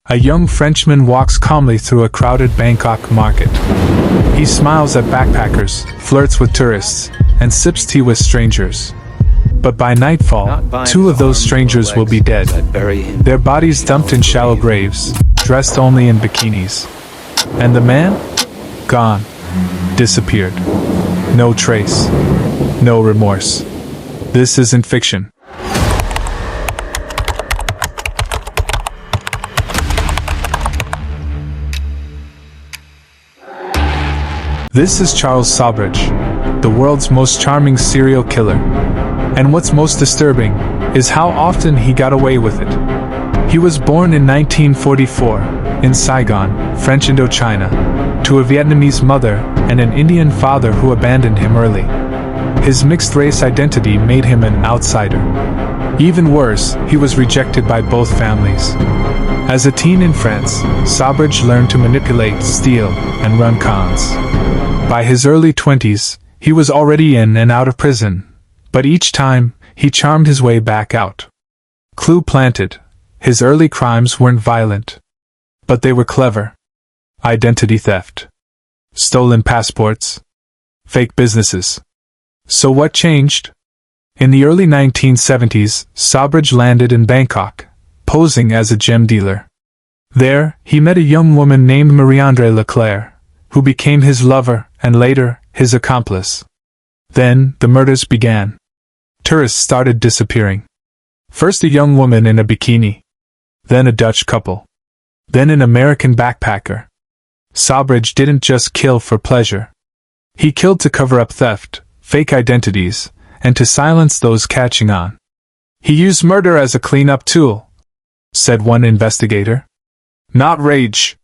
A young Frenchman walks calmly through a crowded Bangkok market. He smiles at backpackers, flirts with tourists, and sips tea with strangers. But by nightfall, two of those strangers will be dead, their bodies dumped in shallow graves, dressed only in bikinis. And the man? Gone. Disappeared. No trace. No remorse. This isn't fiction. This is Charles Sobhraj, the world's most charming serial killer. And what's most disturbing is how often he got away with it. He was born in 1944 in Saigon, French Indochina, to a Vietnamese mother and an Indian father who abandoned him early. His mixed-race identity made him an outsider. Even worse, he was rejected by both families. As a teen in France, Sobhraj learned to manipulate, steal, and run cons. By his early 20s, he was already in and out of prison, but each time, he charmed his way back out. Clue planted. His early crimes weren't violent, but they were clever. Identity theft. Stolen passports. Fake businesses. So what changed? In the early 1970s, Sobhraj landed in Bangkok, posing as a gem dealer. There, he met a young woman named Marie-Andrée Leclerc, who became his lover and later, his accomplice. Then, the murders began. Tourists started disappearing. First a young woman in a bikini. Then a Dutch couple. Then an American backpacker. Sobhraj didn't just kill for pleasure. He killed to cover up theft, fake identities, and to silence those catching on. He used murder as a cleanup tool, said one investigator. Not rage.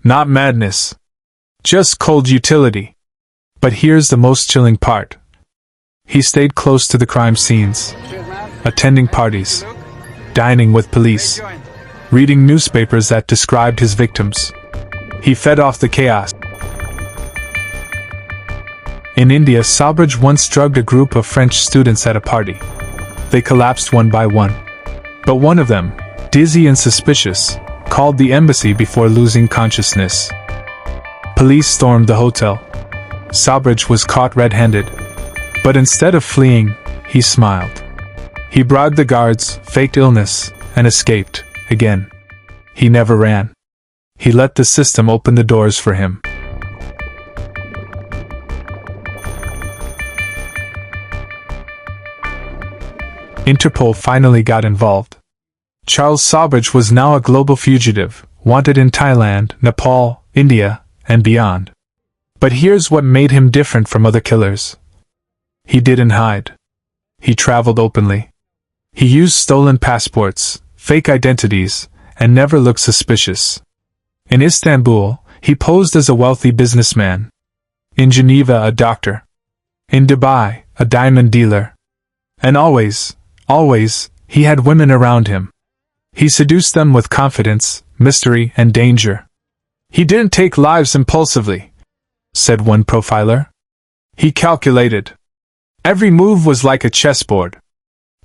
Not madness. Just cold utility. But here's the most chilling part. He stayed close to the crime scenes, attending parties, dining with police, reading newspapers that described his victims. He fed off the chaos. In India, Sobhraj once drugged a group of French students at a party. They collapsed one by one. But one of them, dizzy and suspicious, called the embassy before losing consciousness. Police stormed the hotel. Sobhraj was caught red-handed. But instead of fleeing, he smiled. He bribed the guards, faked illness, and escaped, again. He never ran. He let the system open the doors for him. Interpol finally got involved. Charles Sobhraj was now a global fugitive, wanted in Thailand, Nepal, India, and beyond. But here's what made him different from other killers. He didn't hide. He traveled openly. He used stolen passports, fake identities, and never looked suspicious. In Istanbul, he posed as a wealthy businessman. In Geneva, a doctor. In Dubai, a diamond dealer. And always, he had women around him. He seduced them with confidence, mystery, and danger. He didn't take lives impulsively, said one profiler. He calculated. Every move was like a chessboard.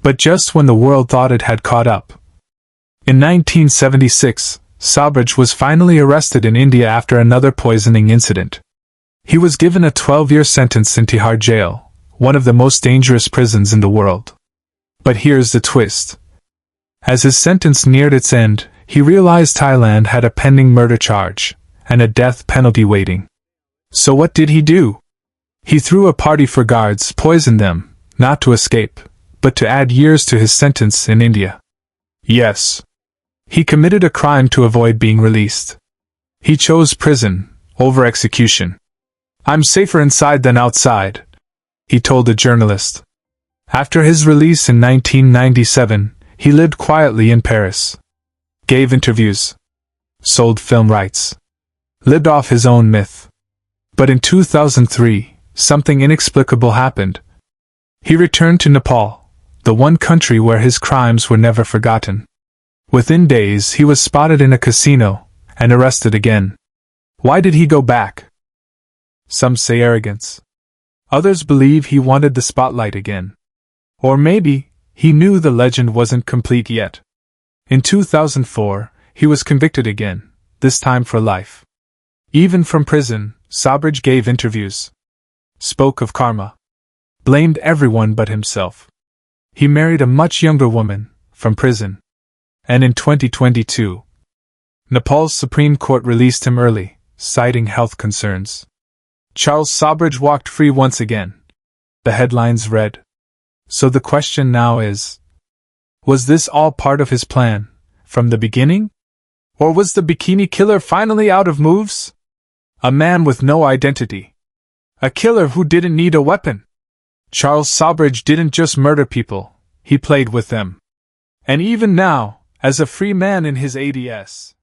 But just when the world thought it had caught up. In 1976, Sobhraj was finally arrested in India after another poisoning incident. He was given a 12-year sentence in Tihar jail, one of the most dangerous prisons in the world. But here's the twist. As his sentence neared its end, he realized Thailand had a pending murder charge, and a death penalty waiting. So what did he do? He threw a party for guards, poisoned them, not to escape, but to add years to his sentence in India. Yes. He committed a crime to avoid being released. He chose prison over execution. I'm safer inside than outside, he told a journalist. After his release in 1997, he lived quietly in Paris. Gave interviews. Sold film rights. Lived off his own myth. But in 2003, something inexplicable happened. He returned to Nepal, the one country where his crimes were never forgotten. Within days, he was spotted in a casino and arrested again. Why did he go back? Some say arrogance. Others believe he wanted the spotlight again. Or maybe, he knew the legend wasn't complete yet. In 2004, He was convicted again, this time for life. Even from prison, Sobhraj gave interviews. Spoke of karma. Blamed everyone but himself. He married a much younger woman, from prison. And in 2022, Nepal's Supreme Court released him early, citing health concerns. Charles Sobhraj walked free once again. The headlines read. So the question now is, was this all part of his plan, from the beginning? Or was the Bikini killer finally out of moves? A man with no identity. A killer who didn't need a weapon. Charles Sobhraj didn't just murder people, he played with them. And even now, as a free man in his ADS,